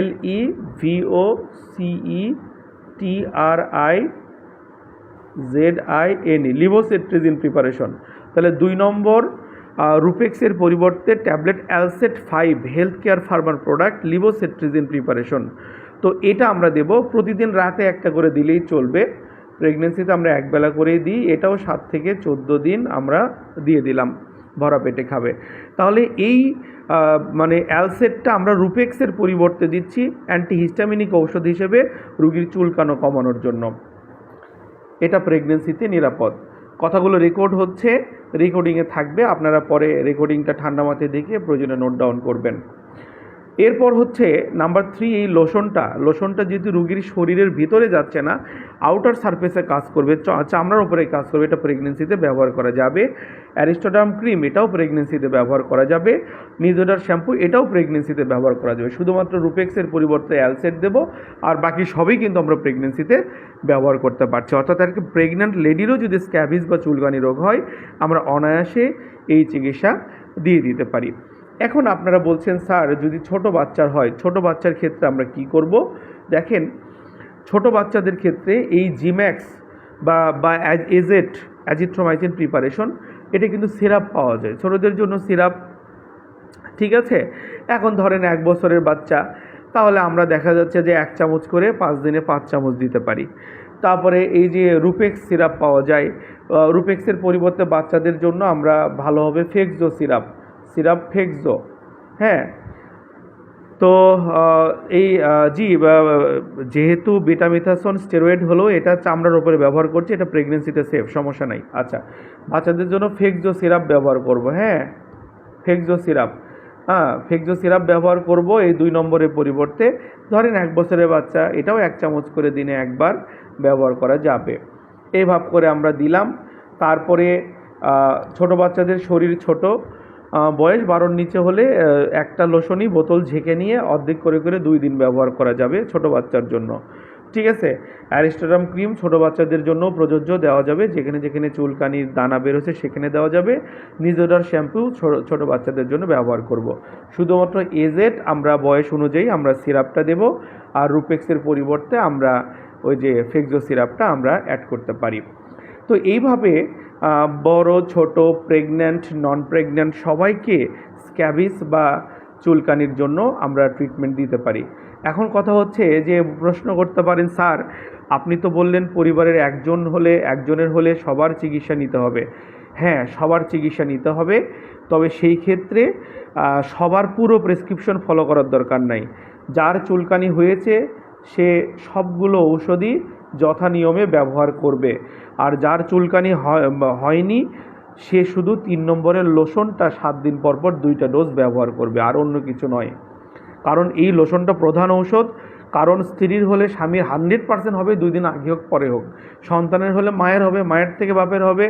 LEVOCETRIZIN, লিভোসেট্রিজিন প্রিপারেশন। তাহলে 2 নম্বর রুপেক্সের পরিবর্তে tablet Alcet 5, health care farmer product, levocetirizine preparation. তো এটা আমরা দেব, প্রতিদিন রাতে একটা করে দিলেই চলবে। প্রেগনেন্সিতে আমরা 1 বেলা করেই দিই, এটাও 7 থেকে 14 দিন আমরা দিয়ে দিলাম, ভরা পেটে খাবে। তাহলে এই মানে অ্যালসেটটা আমরা রুপেক্সের পরিবর্তে দিচ্ছি অ্যান্টিহিস্টামিনিক ঔষধ হিসেবে রুগীর চুলকানো কমানোর জন্য। এটা প্রেগনেন্সিতে নিরাপদ। কথাগুলো রেকর্ড হচ্ছে, রেকর্ডিংয়ে থাকবে, আপনারা পরে রেকর্ডিংটা ঠান্ডা মাথায় দেখে প্রয়োজনে নোট ডাউন করবেন। এরপর হচ্ছে নাম্বার 3, এই লোশনটা যেহেতু রুগীর শরীরের ভিতরে যাচ্ছে না, আউটার সারফেসে কাজ করবে, চামড়ার উপরে কাজ করবে, এটা প্রেগনেন্সিতে ব্যবহার করা যাবে। অ্যারিস্টোডাম ক্রিম, এটাও প্রেগনেন্সিতে ব্যবহার করা যাবে। নিজোডার শ্যাম্পু, এটাও প্রেগনেন্সিতে ব্যবহার করা যাবে। শুধুমাত্র রুপেক্সের পরিবর্তে অ্যালসেট দেব, আর বাকি সবই কিন্তু আমরা প্রেগনেন্সিতে ব্যবহার করতে পারছি। অর্থাৎ আর কি প্রেগনেন্ট লেডিরও যদি স্ক্যাবিস বা চুলকানি রোগ হয়, আমরা অনায়াসে এই চিকিৎসা দিয়ে দিতে পারি। এখন আপনারা বলছেন, স্যার যদি ছোট বাচ্চার হয়, ছোট বাচ্চার ক্ষেত্রে আমরা কি করব? দেখেন, ছোট বাচ্চাদের ক্ষেত্রে এই জিম্যাক্স বা অ্যাজিথ্রোমাইসিন প্রিপারেশন, এটা কিন্তু সিরাপ পাওয়া যায়, ছোটদের জন্য সিরাপ, ঠিক আছে। এখন ধরেন 1 বছরের বাচ্চা, তাহলে আমরা দেখা যাচ্ছে যে 1 চামচ করে 5 দিনে 5 চামচ দিতে পারি। তারপরে এই যে রুপেক্স সিরাপ পাওয়া যায়, রুপেক্সের পরিবর্তে বাচ্চাদের জন্য আমরা ভালোভাবে ফেক্সো সিরাপ ফেক্সো, হ্যাঁ। তো যেহেতু বেটামিথাসন স্টেরয়েড হলো, এটা চামড়ার উপরে ব্যবহার করছি, এটা প্রেগনেন্সিতে সেফ, সমস্যা নাই। আচ্ছা, বাচ্চাদের জন্য ফেক্সো সিরাপ ব্যবহার করব, হ্যাঁ, ফেক্সো সিরাপ। হ্যাঁ, ফেকজো সিরাপ ব্যবহার করব এই 2 নম্বরের পরিবর্তে। ধরেন 1 বছরের বাচ্চা, এটাও 1 চামচ করে দিনে একবার ব্যবহার করা যাবে। এইভাবে করে আমরা দিলাম। তারপরে ছোট বাচ্চাদের শরীর ছোট, বয়স 12-র নিচে হলে একটা লোশনই বোতল ঝেঁকে নিয়ে অর্ধেক করে করে 2 দিন ব্যবহার করা যাবে ছোট বাচ্চার জন্য। ঠিক আছে? অ্যারিস্টোডাম ক্রিম ছোট বাচ্চাদের জন্য প্রযোজ্য, দেওয়া যাবে যেখানে যেখানে চুলকানির দানা বেরোচ্ছে সেখানে দেওয়া যাবে। নিজোডার শ্যাম্পু ছোট বাচ্চাদের জন্য ব্যবহার করব। শুধুমাত্র এজেড আমরা বয়স অনুযায়ী আমরা সিরাপটা দেব, আর রুপেক্সের পরিবর্তে আমরা ওই যে ফেকজো সিরাপটা আমরা অ্যাড করতে পারি। তো এইভাবে বড় ছোট প্রেগন্যান্ট নন প্রেগন্যান্ট সবাইকে স্ক্যাবিস বা চুলকানির জন্য আমরা ট্রিটমেন্ট দিতে পারি। এখন কথা হচ্ছে যে প্রশ্ন করতে পারেন, স্যার আপনি তো বললেন পরিবারের একজনের হলে সবার চিকিৎসা নিতে হবে। হ্যাঁ, সবার চিকিৎসা নিতে হবে, তবে সেই ক্ষেত্রে সবার পুরো প্রেসক্রিপশন ফলো করার দরকার নাই। যার চুলকানি হয়েছে সে সবগুলো ঔষধই যথা নিয়মে ব্যবহার করবে, আর যার চুলকানি হয়নি সে শুধু 3 নম্বরের লোশনটা 7 দিন পর পর 2টা ডোজ ব্যবহার করবে, আর অন্য কিছু নয়। কারণ এই লোশনটা প্রধান ঔষধ। কারণ স্ত্রীর হলে স্বামীর 100% হবে, 2 দিন আগে হোক পরে হোক। সন্তানের হলে মায়ের হবে, মায়ের থেকে বাপের হবে,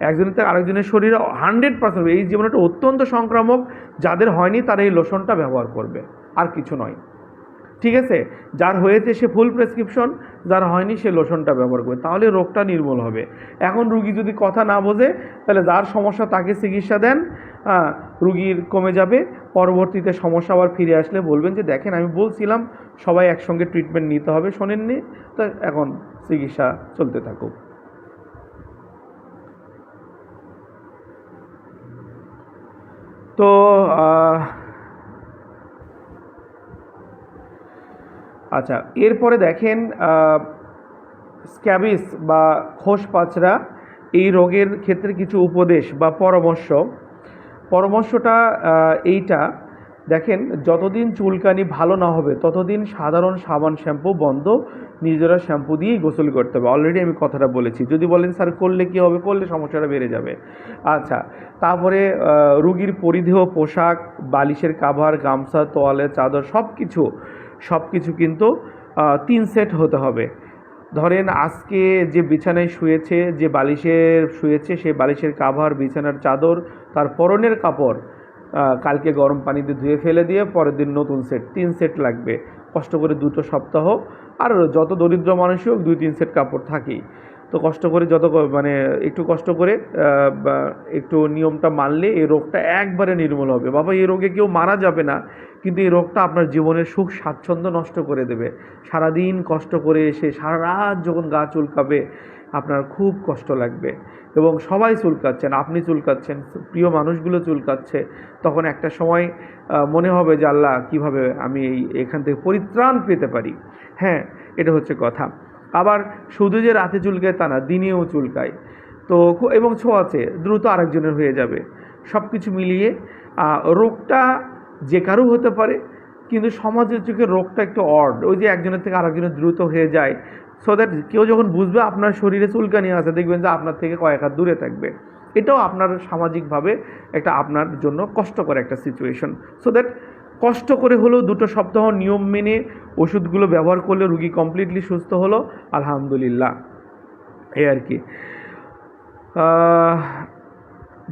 একজনের থেকে আরেকজনের শরীরে 100% হবে। এই জীবনটা অত্যন্ত সংক্রামক, যাদের হয়নি তারা এই লোশনটা ব্যবহার করবে, আর কিছু নয়। ঠিক আছে? যার হয়েছে সে ফুল প্রেসক্রিপশন, যার হয়নি সে লোশনটা ব্যবহার করবে, তাহলে রোগটা নির্মূল হবে। এখন রুগী যদি কথা না বোঝে তাহলে যার সমস্যা তাকে চিকিৎসা দেন, রুগীর কমে যাবে। পরবর্তীতে সমস্যা আবার ফিরে আসলে বলবেন যে দেখেন আমি বলছিলাম সবাই একসঙ্গে ট্রিটমেন্ট নিতে হবে, শোনেননি, তো এখন চিকিৎসা চলতে থাকুক। তো আচ্ছা, এরপরে দেখেন স্ক্যাবিস বা খোসপাচড়া এই রোগের ক্ষেত্রে কিছু উপদেশ বা পরামর্শটা এইটা দেখেন, যতদিন চুলকানি ভালো না হবে ততদিন সাধারণ সাবান শ্যাম্পু বন্ধ, নিজেরা শ্যাম্পু দিয়েই গোসল করতে হবে। অলরেডি আমি কথাটা বলেছি। যদি বলেন স্যার করলে কী হবে, করলে সমস্যাটা বেড়ে যাবে। আচ্ছা, তারপরে রুগীর পরিধেয় পোশাক, বালিশের কাভার, গামছা, তোয়ালে, চাদর সব কিছু কিন্তু 3 সেট হতে হবে। ধরেন আজকে যে বিছানায় শুয়েছে, যে বালিশের শুয়েছে, সেই বালিশের কাভার, বিছানার চাদর, তার পরনের কাপড় কালকে গরম পানিতে ধুয়ে ফেলে দিয়ে পরের দিন নতুন সেট, 3 সেট লাগবে। কষ্ট করে 2 সপ্তাহ, আর যত দরিদ্র মানুষই হোক 2-3 সেট কাপড় থাকেই। তো কষ্ট করে একটু কষ্ট করে একটু নিয়মটা মানলে এই রোগটা একবারে নির্মূল হবে। বাবা, এই রোগে কেউ মারা যাবে না, কিন্তু এই রোগটা আপনার জীবনের সুখ স্বাচ্ছন্দ্য নষ্ট করে দেবে। সারাদিন কষ্ট করে এসে সারা রাত যখন গা চুলকাবে আপনার খুব কষ্ট লাগবে, এবং সবাই চুলকাচ্ছেন, আপনি চুলকাচ্ছেন, প্রিয় মানুষগুলো চুলকাচ্ছে। তখন একটা সময় মনে হবে যে আল্লাহ, কীভাবে আমি এখান থেকে পরিত্রাণ পেতে পারি। হ্যাঁ, এটা হচ্ছে কথা। আবার শুধু যে রাতে চুলকায় তা না, দিনেও চুলকায়। তো এবং ছোঁয়াচে দ্রুত আরেকজনের হয়ে যাবে। সব কিছু মিলিয়ে রোগটা যে কারো হতে পারে, কিন্তু সমাজের চোখে রোগটা একটু ওই যে একজনের থেকে আরেকজনের দ্রুত হয়ে যায়। সো দ্যাট কেউ যখন বুঝবে আপনার শরীরে চুলকানি আছে, দেখবেন যে আপনার থেকে কয়েক হাত দূরে থাকবে। এটাও আপনার সামাজিকভাবে একটা আপনার জন্য কষ্টকর একটা সিচুয়েশন। সো দ্যাট কষ্ট করে হলেও 2 সপ্তাহ নিয়ম মেনে ওষুধগুলো ব্যবহার করলে রুগী কমপ্লিটলি সুস্থ হলো, আলহামদুলিল্লাহ। এই আর কি।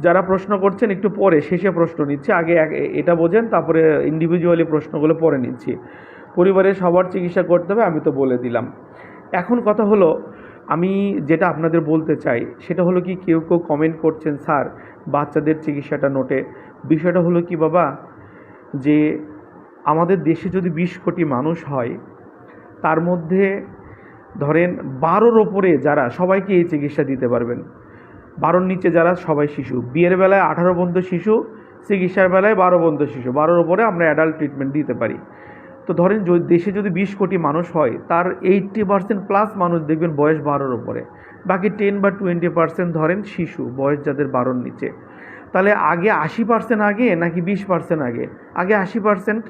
যারা প্রশ্ন করছেন একটু পরে শেষে প্রশ্ন নিচ্ছে, আগে এটা বোঝেন, তারপরে ইন্ডিভিজুয়ালি প্রশ্নগুলো পরে নিচ্ছি। পরিবারের সবার চিকিৎসা করতে হবে, আমি তো বলে দিলাম। এখন কথা হলো, আমি যেটা আপনাদের বলতে চাই সেটা হলো কি, কেউ কমেন্ট করছেন স্যার বাচ্চাদের চিকিৎসাটা নোটে। বিষয়টা হলো কি বাবা, যে আমাদের দেশে যদি 20 কোটি মানুষ হয়, তার মধ্যে ধরেন 12-র ওপরে যারা, সবাইকে এই চিকিৎসা দিতে পারবেন। 12-র নিচে যারা সবাই শিশু। বিয়ের বেলায় 18 পর্যন্ত শিশু, চিকিৎসার বেলায় 12 পর্যন্ত শিশু, 12-র ওপরে আমরা অ্যাডাল্ট ট্রিটমেন্ট দিতে পারি। তো ধরেন দেশে যদি 20 কোটি মানুষ হয়, তার 80% প্লাস মানুষ দেখবেন বয়স 12-র ওপরে, বাকি 10 বা 20% ধরেন শিশু, বয়স যাদের 12-র নিচে। তাহলে আগে 80% আগে নাকি 20% আগে? আগে 80%।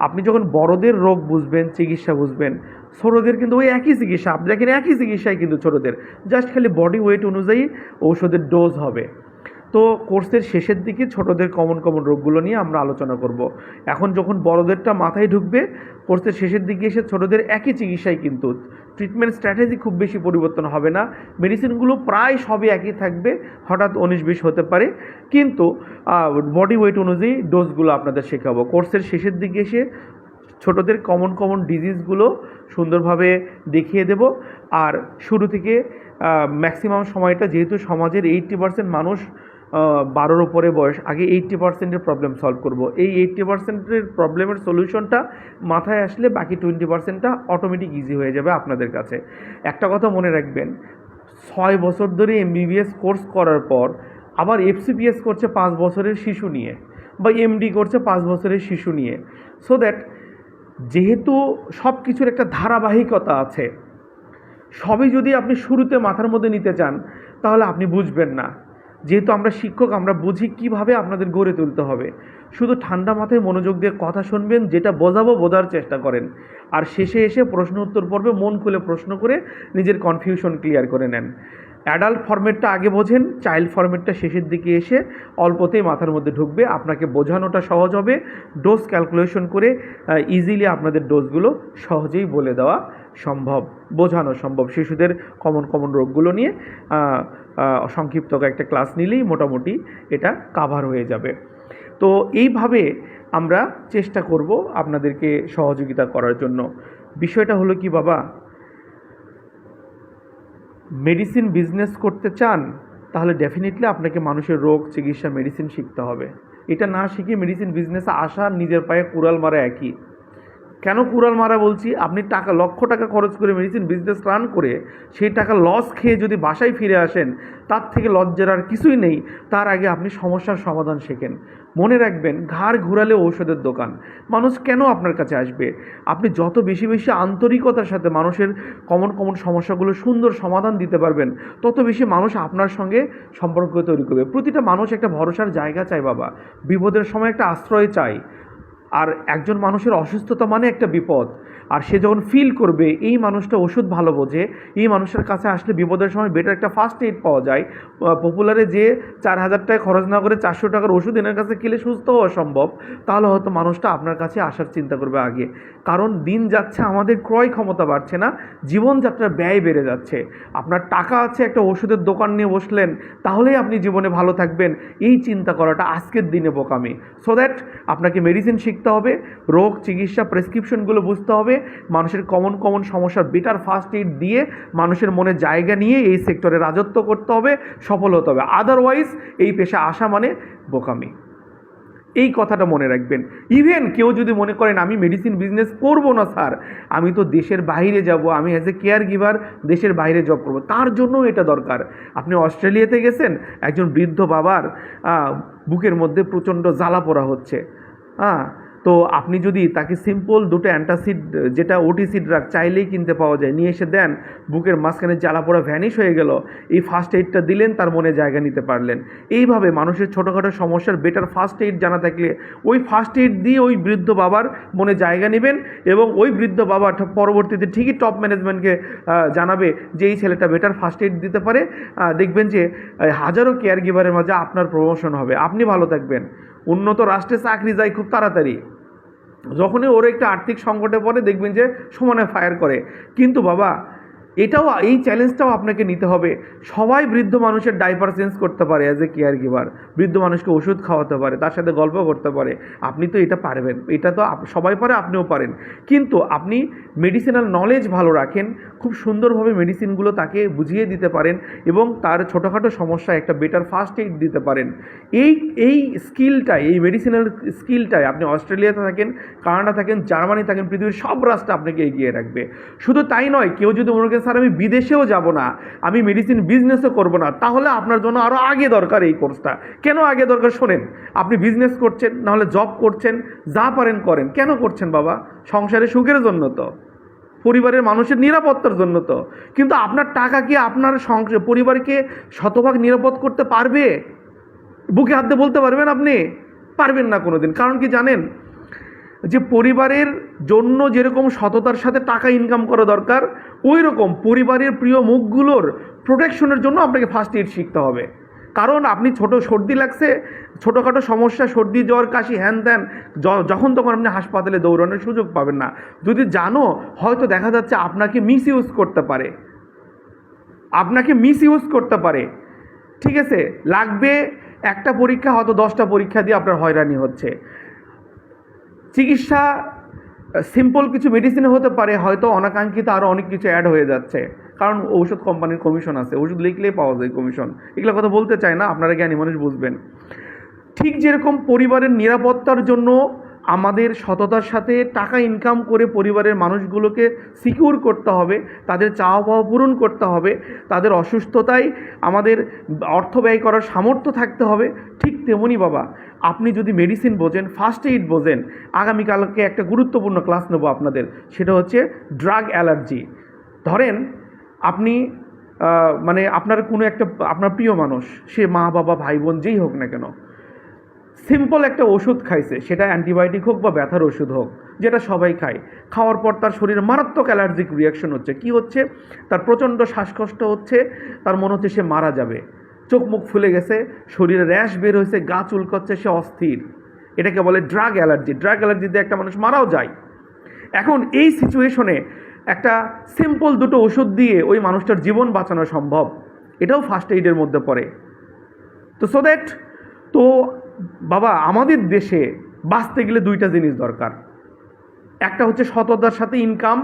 আপনি যখন বড়দের রোগ বুঝবেন, চিকিৎসা বুঝবেন, ছোটোদের কিন্তু ওই একই চিকিৎসা, আপনি দেখেন একই চিকিৎসায় কিন্তু ছোটোদের জাস্ট খালি বডি ওয়েট অনুযায়ী ঔষধের ডোজ হবে। তো কোর্সের শেষের দিকে ছোটদের কমন কমন রোগগুলো নিয়ে আমরা আলোচনা করব। এখন যখন বড়দেরটা মাথায় ঢুকবে, কোর্সের শেষের দিকে এসে ছোটদের একই চিকিৎসায় কিন্তু ট্রিটমেন্ট স্ট্র্যাটেজি খুব বেশি পরিবর্তন হবে না, মেডিসিনগুলো প্রায় সবই একই থাকবে, হঠাৎ 19-20 হতে পারে, কিন্তু বডি ওয়েট অনুযায়ী ডোজগুলো আপনাদের শেখাবো। কোর্সের শেষের দিকে এসে ছোটদের কমন কমন ডিজিজগুলো সুন্দরভাবে দেখিয়ে দেব। আর শুরু থেকে ম্যাক্সিমাম সময়টা, যেহেতু সমাজের 80% মানুষ 12-র উপরে বয়স, আগে 80%-এর প্রবলেম সলভ করব। এই 80%-এর প্রবলেমের সলিউশনটা মাথায় আসলে বাকি 20%টা অটোমেটিক ইজি হয়ে যাবে আপনাদের কাছে। একটা কথা মনে রাখবেন, 6 বছর ধরে MBBS কোর্স করার পর আবার FCPS করছে 5 বছরের শিশু নিয়ে, বা MD করছে 5 বছরের শিশু নিয়ে। সো দ্যাট যেহেতু সব কিছুর একটা ধারাবাহিকতা আছে, সবই যদি আপনি শুরুতে মাথার মধ্যে নিতে চান তাহলে আপনি বুঝবেন না। যেহেতু আমরা শিক্ষক, আমরা বুঝি কিভাবে আপনাদের গড়ে তুলতে হবে। শুধু ঠান্ডা মাথায় মনোযোগ দিয়ে কথা শুনবেন, যেটা বোঝাবো বোঝার চেষ্টা করেন, আর শেষে এসে প্রশ্ন উত্তর পর্বে মন খুলে প্রশ্ন করে নিজের কনফিউশন ক্লিয়ার করে নেন। অ্যাডাল্ট ফরম্যাটটা আগে বোঝেন, চাইল্ড ফরম্যাটটা শেষের দিকে এসে অল্পতেই মাথার মধ্যে ঢুকবে, আপনাকে বোঝানোটা সহজ হবে। ডোজ ক্যালকুলেশন করে ইজিলি আপনাদের ডোজগুলো সহজেই বলে দেওয়া সম্ভব, বোঝানো সম্ভব। শিশুদের কমন কমন রোগগুলো নিয়ে সংক্ষিপ্ত একটা ক্লাস নিলেই মোটামুটি এটা কাভার হয়ে যাবে। তো এইভাবে আমরা চেষ্টা করব আপনাদেরকে সহযোগিতা করার জন্য। বিষয়টা হলো কি বাবা, মেডিসিন বিজনেস করতে চান তাহলে ডেফিনেটলি আপনাকে মানুষের রোগ চিকিৎসা মেডিসিন শিখতে হবে। এটা না শিখে মেডিসিন বিজনেসে আসা নিজের পায়ে কুড়াল মারা একই। কেন কুড়াল মারা বলছি, আপনি টাকা লক্ষ টাকা খরচ করে মেডিসিন বিজনেস রান করে সেই টাকা লস খেয়ে যদি বাসায় ফিরে আসেন, তার থেকে লজ্জার আর কিছুই নেই। তার আগে আপনি সমস্যার সমাধান শেখেন। মনে রাখবেন, ঘাড় ঘুরালে ঔষধের দোকান। মানুষ কেন আপনার কাছে আসবে? আপনি যত বেশি বেশি আন্তরিকতার সাথে মানুষের কমন কমন সমস্যাগুলো সুন্দর সমাধান দিতে পারবেন, তত বেশি মানুষ আপনার সঙ্গে সম্পর্ক তৈরি করবে। প্রতিটা মানুষ একটা ভরসার জায়গা চায় বাবা, বিপদের সময় একটা আশ্রয় চায়। আর একজন মানুষের অসুস্থতা মানে একটা বিপদ, আর সে যখন ফিল করবে এই মানুষটা ওষুধ ভালো বোঝে, এই মানুষের কাছে আসলে বিপদের সময় বেটার একটা ফার্স্ট এইড পাওয়া যায়। পপুলারে যে 4000 টাকা খরচ না করে 400 টাকার ওষুধ এনার কাছে খেলে সুস্থ হওয়া সম্ভব, তাহলে হয়তো মানুষটা আপনার কাছে আসার চিন্তা করবে আগে। কারণ দিন যাচ্ছে, আমাদের ক্রয় ক্ষমতা বাড়ছে না, জীবনযাত্রার ব্যয় বেড়ে যাচ্ছে। আপনার টাকা আছে, একটা ওষুধের দোকান নিয়ে বসলেন, তাহলেই আপনি জীবনে ভালো থাকবেন, এই চিন্তা করাটা আজকের দিনে বোকামি। সো দ্যাট আপনাকে মেডিসিন শিখতে হবে, রোগ চিকিৎসা প্রেসক্রিপশনগুলো বুঝতে হবে, মানুষের কমন কমন সমস্যার বেটার ফার্স্ট এইড দিয়ে মানুষের মনে জায়গা নিয়ে এই সেক্টরে রাজত্ব করতে হবে, সফল হতে হবে। আদারওয়াইজ এই পেশা আসা মানে বোকামি। এই কথাটা মনে রাখবেন। ইভেন কেউ যদি মনে করেন আমি মেডিসিন বিজনেস করব না স্যার, আমি তো দেশের বাইরে যাব, আমি অ্যাজ এ কেয়ার গিভার দেশের বাইরে জব করব, তার জন্য এটা দরকার। আপনি অস্ট্রেলিয়াতে গেছেন, একজন বৃদ্ধ বাবার বুকের মধ্যে প্রচণ্ড জ্বালা পোড়া হচ্ছে, তো আপনি যদি তাকে সিম্পল 2টা অ্যান্টাসিড, যেটা ওটিসি ড্রাগ চাইলেই কিনতে পাওয়া যায়, নিয়ে এসে দেন, বুকের মাঝখানে জ্বালা পোড়া ভ্যানিশ হয়ে গেল, এই ফার্স্ট এইডটা দিলেন, তার মনে জায়গা নিতে পারলেন। এইভাবে মানুষের ছোটোখাটো সমস্যার বেটার ফার্স্ট এইড জানা থাকলে ওই ফার্স্ট এইড দিয়ে ওই বৃদ্ধ বাবার মনে জায়গা নেবেন, এবং ওই বৃদ্ধ বাবা পরবর্তীতে ঠিকই টপ ম্যানেজমেন্টকে জানাবে যে এই ছেলেটা বেটার ফার্স্ট এইড দিতে পারে। দেখবেন যে হাজারো কেয়ার গিভারের মাঝে আপনার প্রমোশন হবে, আপনি ভালো থাকবেন। উন্নত রাষ্ট্রে চাকরি যায় খুব তাড়াতাড়ি, যখনই ওর একটা আর্থিক সংকটে পড়ে দেখবেন যে সমানে ফায়ার করে। কিন্তু বাবা, এটাও, এই চ্যালেঞ্জটাও আপনাকে নিতে হবে। সবাই বৃদ্ধ মানুষের ডাইপার চেঞ্জ করতে পারে অ্যাজ এ কেয়ার গিভার, বৃদ্ধ মানুষকে ওষুধ খাওয়াতে পারে, তার সাথে গল্প করতে পারে। আপনি তো এটা পারবেন, এটা তো সবাই পারে, আপনিও পারেন। কিন্তু আপনি মেডিসিনাল নলেজ ভালো রাখেন, খুব সুন্দরভাবে মেডিসিনগুলো তাকে বুঝিয়ে দিতে পারেন, এবং তার ছোটোখাটো সমস্যা একটা বেটার ফার্স্ট এইড দিতে পারেন। এই স্কিলটাই, এই মেডিসিনাল স্কিলটাই আপনি অস্ট্রেলিয়াতে থাকেন, কানাডা থাকেন, জার্মানি থাকেন, পৃথিবীর সব রাষ্ট্রে আপনাকে এগিয়ে রাখবে। শুধু তাই নয়, কেউ যদি মনে করেন স্যার আমি বিদেশেও যাব না, আমি মেডিসিন বিজনেসও করব না, তাহলে আপনার জন্য আরও আগে দরকার এই কোর্সটা। কেন আগে দরকার শোনেন, আপনি বিজনেস করছেন, নাহলে জব করছেন, যা পারেন করেন, কেন করছেন বাবা? সংসারে সুখের জন্য তো, পরিবারের মানুষের নিরাপত্তার জন্য তো। কিন্তু আপনার টাকা কি আপনার পরিবারকে শতভাগ নিরাপদ করতে পারবে? বুকে হাত দিয়ে বলতে পারবেন? আপনি পারবেন না কোনোদিন। কারণ কি জানেন, যে পরিবারের জন্য যেরকম সততার সাথে টাকা ইনকাম করা দরকার, ওই রকম পরিবারের প্রিয় মুখগুলোর প্রোটেকশনের জন্য আপনাকে ফার্স্ট এইড শিখতে হবে। কারণ আপনি ছোট সর্দি লাগছে, ছোটোখাটো সমস্যা, সর্দি জ্বর কাশি হ্যান ত্যান, যখন তখন আপনি হাসপাতালে দৌড়ানোর সুযোগ পাবেন না। যদি জানো, হয়তো দেখা যাচ্ছে আপনাকে মিসইউজ করতে পারে, ঠিক আছে? লাগবে একটা পরীক্ষা, হয়তো 10টা পরীক্ষা দিয়ে আপনার হয়রানি হচ্ছে। চিকিৎসা সিম্পল কিছু মেডিসিনে হতে পারে, হয়তো অনাকাঙ্ক্ষিত আরও অনেক কিছু অ্যাড হয়ে যাচ্ছে, কারণ ঔষধ কোম্পানির কমিশন আছে, ওষুধ লিখলেই পাওয়া যায় কমিশন। এগুলো কথা বলতে চাই না, আপনারা জ্ঞানী মানুষ বুঝবেন। ঠিক যেরকম পরিবারের নিরাপত্তার জন্য আমাদের সততার সাথে টাকা ইনকাম করে পরিবারের মানুষগুলোকে সিকিউর করতে হবে, তাদের চাওয়া পাওয়া পূরণ করতে হবে, তাদের অসুস্থতায় আমাদের অর্থ ব্যয় করার সামর্থ্য থাকতে হবে, ঠিক তেমনি বাবা আপনি যদি মেডিসিন বোঝেন, ফার্স্ট এইড বোঝেন, আগামীকালকে একটা গুরুত্বপূর্ণ ক্লাস নেব আপনাদের, সেটা হচ্ছে ড্রাগ অ্যালার্জি। ধরেন আপনি মানে আপনার কোনো একটা আপনার প্রিয় মানুষ, সে মা বাবা ভাই বোন যেই হোক না কেন, সিম্পল একটা ওষুধ খাইছে, সেটা অ্যান্টিবায়োটিক হোক বা ব্যথার ওষুধ হোক, যেটা সবাই খায়, খাওয়ার পর তার শরীরে মারাত্মক অ্যালার্জিক রিয়াকশন হচ্ছে। কি হচ্ছে? তার প্রচণ্ড শ্বাসকষ্ট হচ্ছে, তার মনে হচ্ছে সে মারা যাবে, চোখ মুখ ফুলে গেছে, শরীরে র্যাশ বের হয়েছে, গা চুলকাচ্ছে, সে অস্থির। এটাকে বলে ড্রাগ অ্যালার্জি। ড্রাগ অ্যালার্জিতে একটা মানুষ মারাও যায়। এখন এই সিচুয়েশনে একটা সিম্পল দুটো ওষুধ দিয়ে ওই মানুষটার জীবন বাঁচানো সম্ভব, এটাও ফার্স্ট এইডের মধ্যে পড়ে। তো সো দ্যাট, তো বাবা আমাদের দেশে বাঁচতে গেলে দুইটা জিনিস দরকার। একটা হচ্ছে সততার সাথে ইনকাম,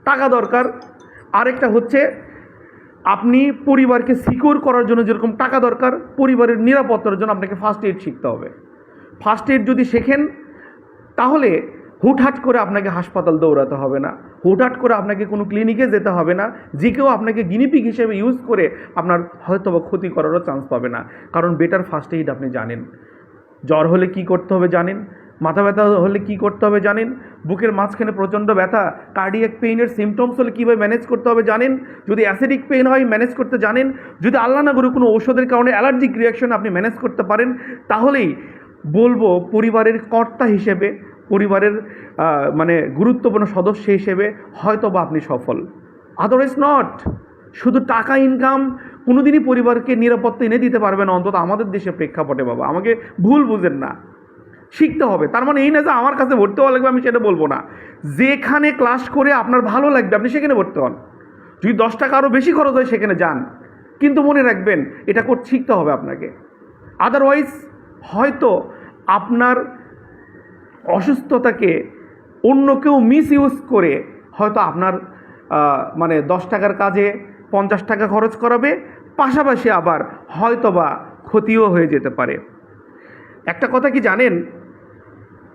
টাকা দরকার। আরেকটা হচ্ছে আপনি পরিবারকে সিকিউর করার জন্য যেরকম টাকা দরকার, পরিবারের নিরাপত্তার জন্য আপনাকে ফার্স্ট এইড শিখতে হবে। ফার্স্ট এইড যদি শেখেন, তাহলে হুটহাট করে আপনাকে হাসপাতাল দৌড়াতে হবে না, হুটহাট করে আপনাকে কোনো ক্লিনিকে যেতে হবে না, যে কেউ আপনাকে গিনিপিগ হিসেবে ইউজ করে আপনার হয়তো বা ক্ষতি করারও চান্স পাবে না। কারণ বেটার ফার্স্ট এইড আপনি জানেন। জ্বর হলে কি করতে হবে জানেন, মাথা ব্যথা হলে কি করতে হবে জানেন, বুকের মাঝখানে প্রচণ্ড ব্যথা, কার্ডিয়াক পেইনের সিমটমস হলে কীভাবে ম্যানেজ করতে হবে জানেন, যদি অ্যাসিডিক পেইন হয় ম্যানেজ করতে জানেন, যদি আল্লাহ না করে কোনো ঔষধের কারণে অ্যালার্জিক রিয়াকশন আপনি ম্যানেজ করতে পারেন, তাহলেই বলবো পরিবারের কর্তা হিসেবে, পরিবারের মানে গুরুত্বপূর্ণ সদস্য হিসেবে হয়তো বা আপনি সফল। Otherwise not. শুধু টাকা ইনকাম কোনোদিনই পরিবারকে নিরাপত্তা এনে দিতে পারবে না, অন্তত আমাদের দেশের প্রেক্ষাপটে বাবা। আমাকে ভুল বুঝেন না, শিখতে হবে। তার মানে এই না যে আমার কাছে ভর্তি হওয়া লাগবে, আমি সেটা বলবো না। যেখানে ক্লাস করে আপনার ভালো লাগবে আপনি সেখানে ভর্তি হন। যদি 10 টাকা আরও বেশি খরচ হয় সেখানে যান, কিন্তু মনে রাখবেন এটা করতে শিখতে হবে আপনাকে। আদারওয়াইজ হয়তো আপনার অসুস্থতাকে অন্য কেউ মিসইউজ করে হয়তো আপনার মানে 10 টাকার কাজে 50 টাকা খরচ করাবে, পাশাপাশি আবার হয়তো বা ক্ষতিও হয়ে যেতে পারে। একটা কথা কি জানেন,